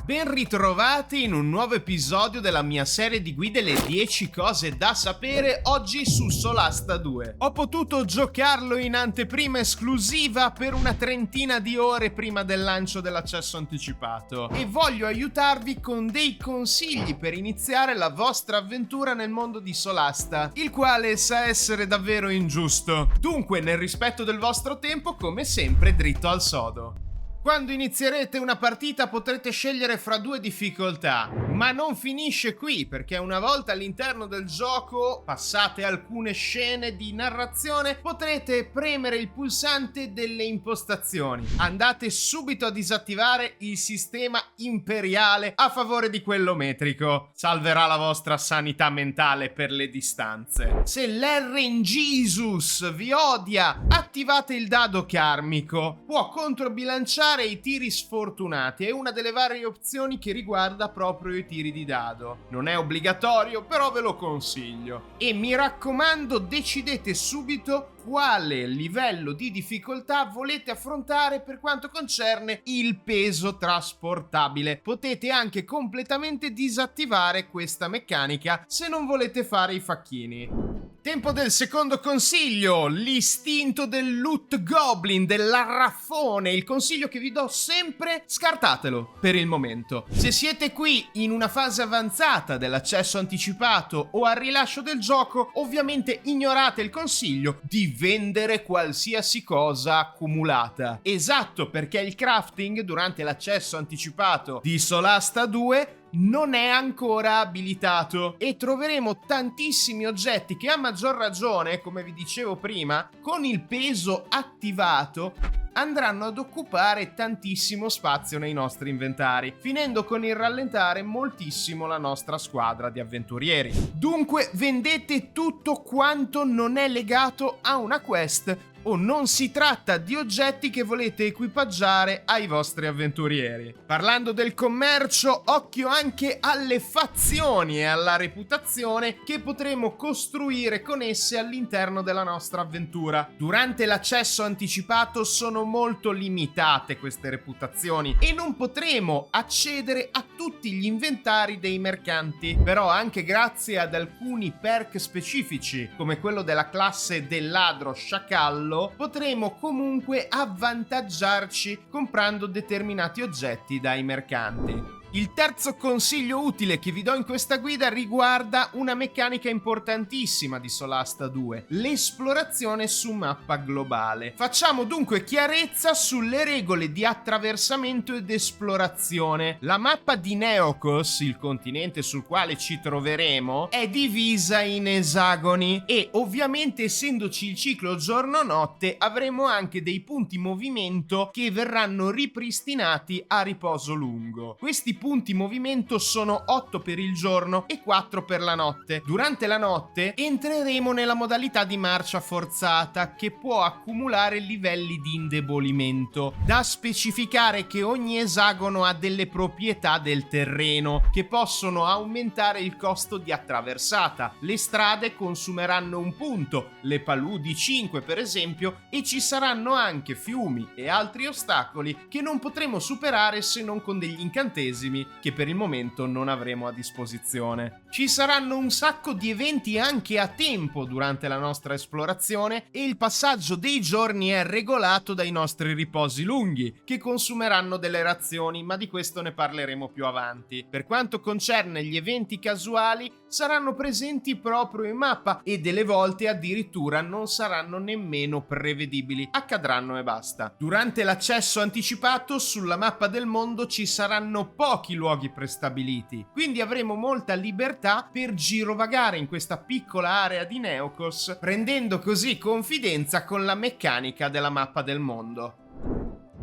Ben ritrovati in un nuovo episodio della mia serie di guide Le 10 cose da sapere, oggi su Solasta 2. Ho potuto giocarlo in anteprima esclusiva per una trentina di ore prima del lancio dell'accesso anticipato e voglio aiutarvi con dei consigli per iniziare la vostra avventura nel mondo di Solasta, il quale sa essere davvero ingiusto. Dunque, nel rispetto del vostro tempo, come sempre, dritto al sodo. Quando inizierete una partita potrete scegliere fra due difficoltà, ma non finisce qui, perché una volta all'interno del gioco, passate alcune scene di narrazione, potrete premere il pulsante delle impostazioni. Andate subito a disattivare il sistema imperiale a favore di quello metrico. Salverà la vostra sanità mentale per le distanze. Se l'R-in-Jesus vi odia, attivate il dado karmico. Può controbilanciare i tiri sfortunati, è una delle varie opzioni che riguarda proprio i tiri di dado. Non è obbligatorio, però ve lo consiglio. E mi raccomando, decidete subito quale livello di difficoltà volete affrontare per quanto concerne il peso trasportabile. Potete anche completamente disattivare questa meccanica se non volete fare i facchini. Tempo del secondo consiglio, l'istinto del loot goblin, dell'arraffone. Il consiglio che vi do sempre: scartatelo per il momento. Se siete qui in una fase avanzata dell'accesso anticipato o al rilascio del gioco, ovviamente ignorate il consiglio di vendere qualsiasi cosa accumulata. Esatto, perché il crafting durante l'accesso anticipato di Solasta 2 non è ancora abilitato e troveremo tantissimi oggetti che, a maggior ragione, come vi dicevo prima, con il peso attivato andranno ad occupare tantissimo spazio nei nostri inventari, finendo con il rallentare moltissimo la nostra squadra di avventurieri. Dunque vendete tutto quanto non è legato a una quest o non si tratta di oggetti che volete equipaggiare ai vostri avventurieri. Parlando del commercio, occhio anche alle fazioni e alla reputazione che potremo costruire con esse all'interno della nostra avventura. Durante l'accesso anticipato sono molto limitate queste reputazioni e non potremo accedere a tutti gli inventari dei mercanti, però anche grazie ad alcuni perk specifici, come quello della classe del ladro sciacallo, potremo comunque avvantaggiarci comprando determinati oggetti dai mercanti. Il terzo consiglio utile che vi do in questa guida riguarda una meccanica importantissima di Solasta 2, l'esplorazione su mappa globale. Facciamo dunque chiarezza sulle regole di attraversamento ed esplorazione. La mappa di Neokos, il continente sul quale ci troveremo, è divisa in esagoni e ovviamente, essendoci il ciclo giorno-notte, avremo anche dei punti movimento che verranno ripristinati a riposo lungo. Questi punti movimento sono 8 per il giorno e 4 per la notte. Durante la notte entreremo nella modalità di marcia forzata, che può accumulare livelli di indebolimento. Da specificare che ogni esagono ha delle proprietà del terreno che possono aumentare il costo di attraversata. Le strade consumeranno un punto, le paludi 5 per esempio, e ci saranno anche fiumi e altri ostacoli che non potremo superare se non con degli incantesimi che per il momento non avremo a disposizione. Ci saranno un sacco di eventi anche a tempo durante la nostra esplorazione e il passaggio dei giorni è regolato dai nostri riposi lunghi, che consumeranno delle razioni, ma di questo ne parleremo più avanti. Per quanto concerne gli eventi casuali, saranno presenti proprio in mappa e delle volte addirittura non saranno nemmeno prevedibili, accadranno e basta. Durante l'accesso anticipato sulla mappa del mondo ci saranno pochi luoghi prestabiliti, quindi avremo molta libertà per girovagare in questa piccola area di Neokos, prendendo così confidenza con la meccanica della mappa del mondo.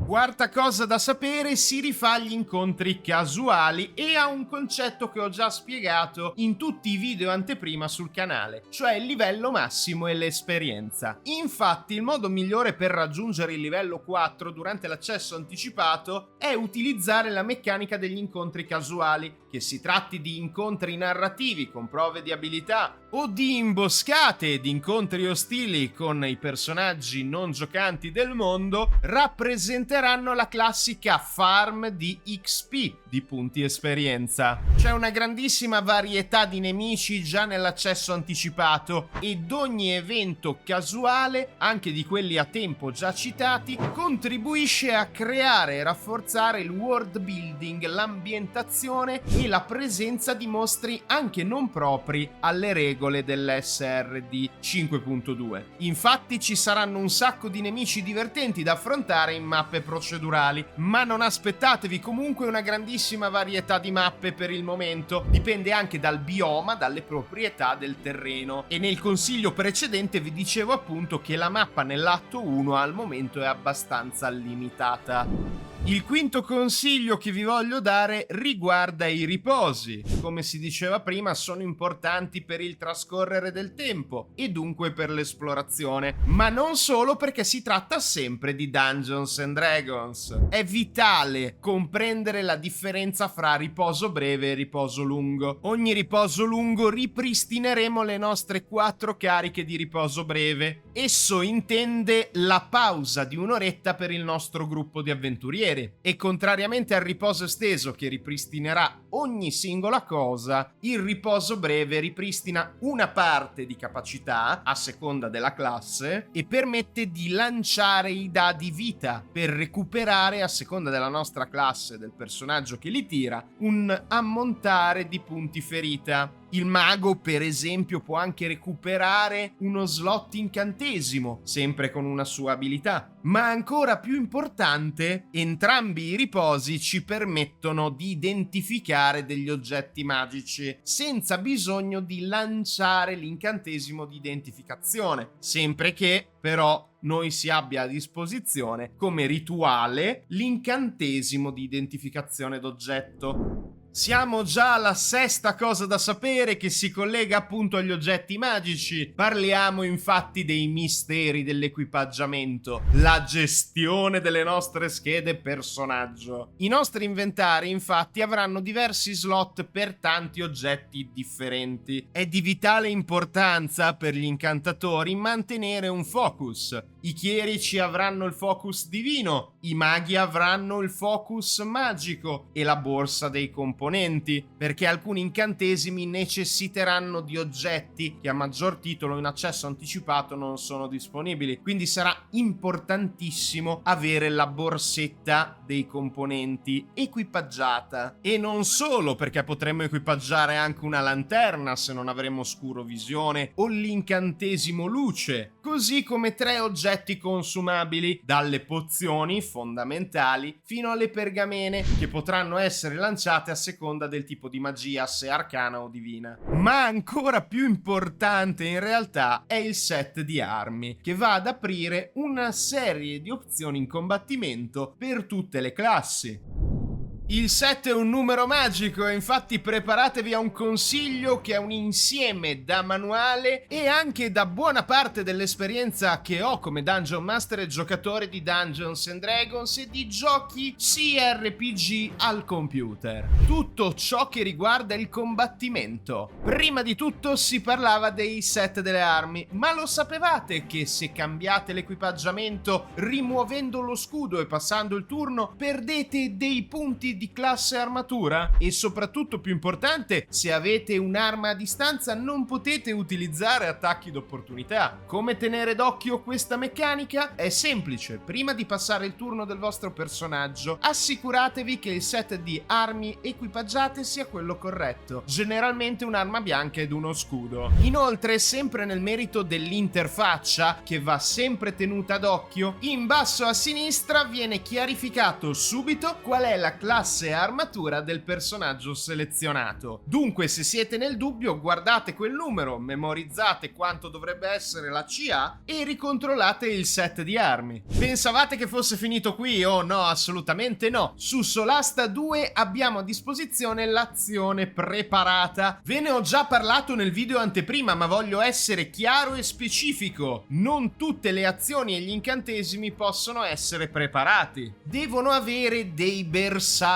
Quarta cosa da sapere, si rifà agli incontri casuali e a un concetto che ho già spiegato in tutti i video anteprima sul canale, cioè il livello massimo e l'esperienza. Infatti il modo migliore per raggiungere il livello 4 durante l'accesso anticipato è utilizzare la meccanica degli incontri casuali, che si tratti di incontri narrativi con prove di abilità o di imboscate ed incontri ostili con i personaggi non giocanti del mondo, rappresenteranno daranno la classica farm di XP, di punti esperienza. C'è una grandissima varietà di nemici già nell'accesso anticipato ed ogni evento casuale, anche di quelli a tempo già citati, contribuisce a creare e rafforzare il world building, l'ambientazione e la presenza di mostri anche non propri alle regole dell'SRD 5.2. Infatti ci saranno un sacco di nemici divertenti da affrontare in mappe procedurali, ma non aspettatevi comunque una grandissima varietà di mappe per il momento, dipende anche dal bioma, dalle proprietà del terreno, e nel consiglio precedente vi dicevo appunto che la mappa nell'atto 1 al momento è abbastanza limitata. Il quinto consiglio che vi voglio dare riguarda i riposi. Come si diceva prima, sono importanti per il trascorrere del tempo e dunque per l'esplorazione, ma non solo, perché si tratta sempre di Dungeons and Dragons. È vitale comprendere la differenza fra riposo breve e riposo lungo. Ogni riposo lungo ripristineremo le nostre 4 cariche di riposo breve. Esso intende la pausa di un'oretta per il nostro gruppo di avventurieri. E contrariamente al riposo esteso che ripristinerà ogni singola cosa, il riposo breve ripristina una parte di capacità a seconda della classe e permette di lanciare i dadi vita per recuperare, a seconda della nostra classe, del personaggio che li tira, un ammontare di punti ferita. Il mago, per esempio, può anche recuperare uno slot incantesimo, sempre con una sua abilità. Ma ancora più importante, entrambi i riposi ci permettono di identificare degli oggetti magici, senza bisogno di lanciare l'incantesimo di identificazione, sempre che, però, noi si abbia a disposizione come rituale l'incantesimo di identificazione d'oggetto. Siamo già alla 6ª cosa da sapere, che si collega appunto agli oggetti magici. Parliamo infatti dei misteri dell'equipaggiamento, la gestione delle nostre schede personaggio. I nostri inventari infatti avranno diversi slot per tanti oggetti differenti. È di vitale importanza per gli incantatori mantenere un focus. I chierici avranno il focus divino, i maghi avranno il focus magico e la borsa dei componenti, perché alcuni incantesimi necessiteranno di oggetti che a maggior titolo in accesso anticipato non sono disponibili. Quindi sarà importantissimo avere la borsetta dei componenti equipaggiata. E non solo, perché potremmo equipaggiare anche una lanterna se non avremo oscurovisione o l'incantesimo luce, così come 3 oggetti consumabili, dalle pozioni fondamentali fino alle pergamene, che potranno essere lanciate a seconda del tipo di magia, se arcana o divina. Ma ancora più importante in realtà è il set di armi, che va ad aprire una serie di opzioni in combattimento per tutte le classi. Il 7 è un numero magico e infatti preparatevi a un consiglio che è un insieme da manuale e anche da buona parte dell'esperienza che ho come Dungeon Master e giocatore di Dungeons and Dragons e di giochi CRPG al computer. Tutto ciò che riguarda il combattimento. Prima di tutto si parlava dei set delle armi, ma lo sapevate che se cambiate l'equipaggiamento rimuovendo lo scudo e passando il turno perdete dei punti di classe armatura? E soprattutto, più importante, se avete un'arma a distanza non potete utilizzare attacchi d'opportunità. Come tenere d'occhio questa meccanica? È semplice: prima di passare il turno del vostro personaggio assicuratevi che il set di armi equipaggiate sia quello corretto, generalmente un'arma bianca ed uno scudo. Inoltre, sempre nel merito dell'interfaccia, che va sempre tenuta d'occhio, in basso a sinistra viene chiarificato subito qual è la classe e armatura del personaggio selezionato. Dunque, se siete nel dubbio, guardate quel numero, memorizzate quanto dovrebbe essere la CA e ricontrollate il set di armi. Pensavate che fosse finito qui? Oh no, assolutamente no. Su Solasta 2 abbiamo a disposizione l'azione preparata. Ve ne ho già parlato nel video anteprima, ma voglio essere chiaro e specifico. Non tutte le azioni e gli incantesimi possono essere preparati. Devono avere dei bersagli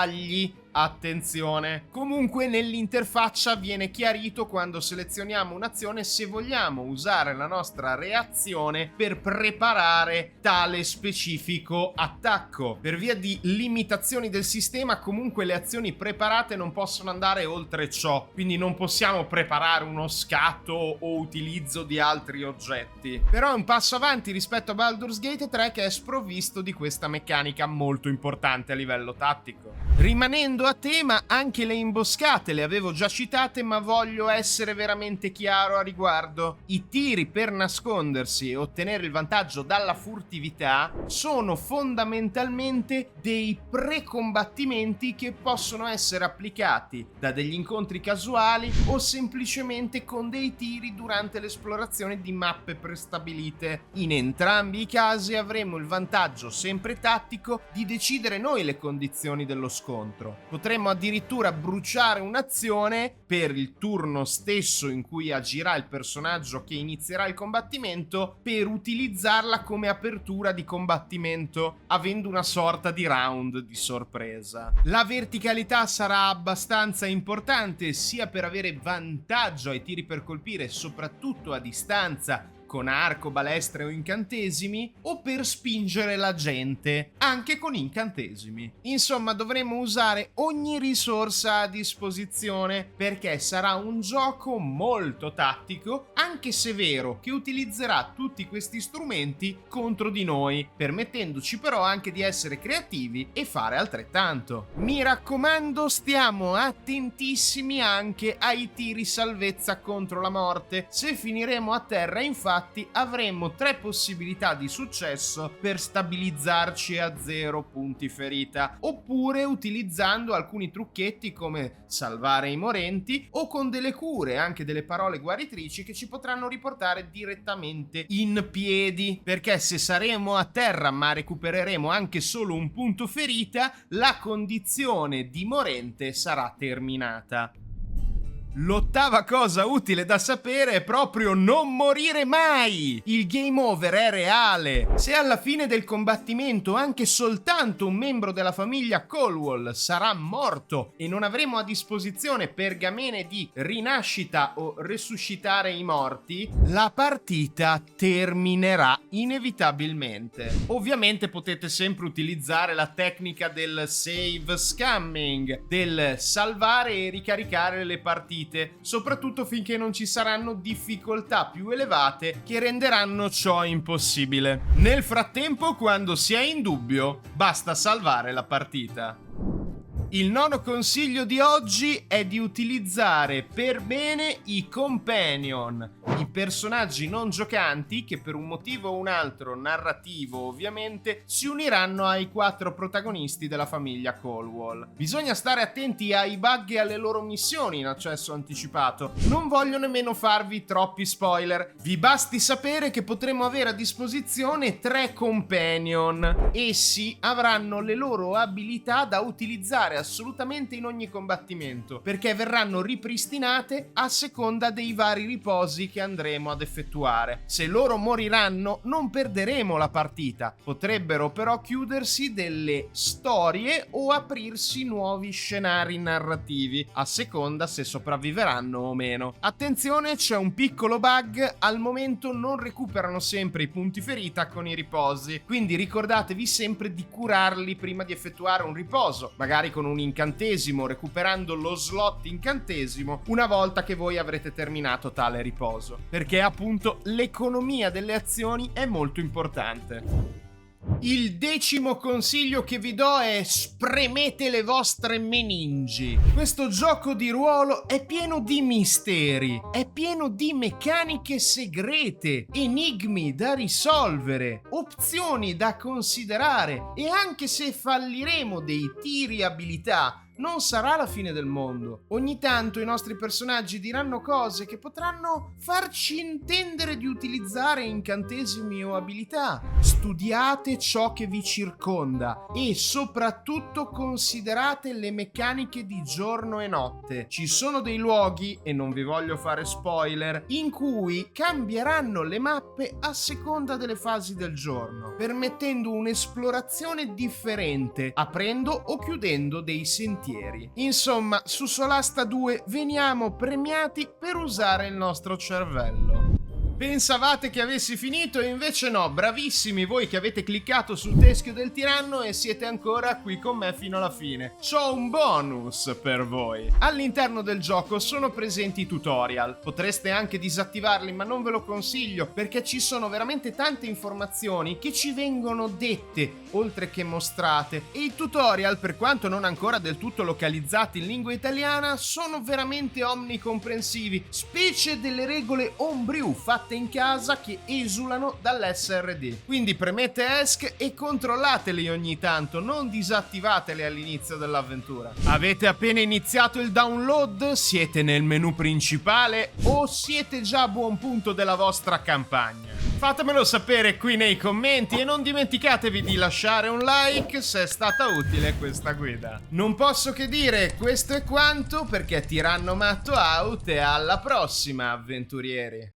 Attenzione! Comunque nell'interfaccia viene chiarito quando selezioniamo un'azione se vogliamo usare la nostra reazione per preparare tale specifico attacco. Per via di limitazioni del sistema, comunque le azioni preparate non possono andare oltre ciò, quindi non possiamo preparare uno scatto o utilizzo di altri oggetti. Però è un passo avanti rispetto a Baldur's Gate 3, che è sprovvisto di questa meccanica molto importante a livello tattico. Rimanendo a tema, anche le imboscate le avevo già citate, ma voglio essere veramente chiaro a riguardo. I tiri per nascondersi e ottenere il vantaggio dalla furtività sono fondamentalmente dei precombattimenti che possono essere applicati da degli incontri casuali o semplicemente con dei tiri durante l'esplorazione di mappe prestabilite. In entrambi i casi avremo il vantaggio, sempre tattico, di decidere noi le condizioni dello scontro. Potremmo addirittura bruciare un'azione per il turno stesso in cui agirà il personaggio che inizierà il combattimento, per utilizzarla come apertura di combattimento, avendo una sorta di round di sorpresa. La verticalità sarà abbastanza importante sia per avere vantaggio ai tiri per colpire, soprattutto a distanza, con arco, balestre o incantesimi, o per spingere la gente, anche con incantesimi. Insomma, dovremo usare ogni risorsa a disposizione, perché sarà un gioco molto tattico, anche se è vero che utilizzerà tutti questi strumenti contro di noi, permettendoci però anche di essere creativi e fare altrettanto. Mi raccomando, stiamo attentissimi anche ai tiri salvezza contro la morte. Se finiremo a terra, infatti, avremo 3 possibilità di successo per stabilizzarci a 0 punti ferita, oppure utilizzando alcuni trucchetti come salvare i morenti o con delle cure, anche delle parole guaritrici che ci potranno riportare direttamente in piedi, perché se saremo a terra ma recupereremo anche solo un punto ferita, la condizione di morente sarà terminata. L'ottava cosa utile da sapere è proprio non morire mai! Il game over è reale! Se alla fine del combattimento anche soltanto un membro della famiglia Colwall sarà morto e non avremo a disposizione pergamene di rinascita o resuscitare i morti, la partita terminerà inevitabilmente. Ovviamente potete sempre utilizzare la tecnica del save scamming, del salvare e ricaricare le partite, soprattutto finché non ci saranno difficoltà più elevate che renderanno ciò impossibile. Nel frattempo, quando si è in dubbio, basta salvare la partita. Il nono consiglio di oggi è di utilizzare per bene i companion, i personaggi non giocanti che per un motivo o un altro, narrativo ovviamente, si uniranno ai 4 protagonisti della famiglia Colwall. Bisogna stare attenti ai bug e alle loro missioni in accesso anticipato. Non voglio nemmeno farvi troppi spoiler. Vi basti sapere che potremo avere a disposizione 3 companion. Essi avranno le loro abilità da utilizzare assolutamente in ogni combattimento, perché verranno ripristinate a seconda dei vari riposi che andremo ad effettuare. Se loro moriranno, non perderemo la partita. Potrebbero però chiudersi delle storie o aprirsi nuovi scenari narrativi, a seconda se sopravviveranno o meno. Attenzione, c'è un piccolo bug: al momento non recuperano sempre i punti ferita con i riposi, quindi ricordatevi sempre di curarli prima di effettuare un riposo, magari con un incantesimo, recuperando lo slot incantesimo una volta che voi avrete terminato tale riposo, perché appunto l'economia delle azioni è molto importante. Il 10° consiglio che vi do è: spremete le vostre meningi. Questo gioco di ruolo è pieno di misteri, è pieno di meccaniche segrete, enigmi da risolvere, opzioni da considerare, e anche se falliremo dei tiri abilità, non sarà la fine del mondo. Ogni tanto i nostri personaggi diranno cose che potranno farci intendere di utilizzare incantesimi o abilità. Studiate ciò che vi circonda e soprattutto considerate le meccaniche di giorno e notte. Ci sono dei luoghi, e non vi voglio fare spoiler, in cui cambieranno le mappe a seconda delle fasi del giorno, permettendo un'esplorazione differente, aprendo o chiudendo dei sentieri volentieri. Insomma, su Solasta 2 veniamo premiati per usare il nostro cervello. Pensavate che avessi finito e invece no, bravissimi voi che avete cliccato sul teschio del tiranno e siete ancora qui con me fino alla fine. C'ho un bonus per voi. All'interno del gioco sono presenti tutorial, potreste anche disattivarli ma non ve lo consiglio perché ci sono veramente tante informazioni che ci vengono dette oltre che mostrate e i tutorial, per quanto non ancora del tutto localizzati in lingua italiana, sono veramente omnicomprensivi, specie delle regole homebrew fatte in casa che esulano dall'SRD. Quindi premete ESC e controllateli ogni tanto, non disattivateli all'inizio dell'avventura. Avete appena iniziato il download? Siete nel menu principale o siete già a buon punto della vostra campagna? Fatemelo sapere qui nei commenti e non dimenticatevi di lasciare un like se è stata utile questa guida. Non posso che dire questo è quanto perché Tiranno Matto out e alla prossima avventurieri!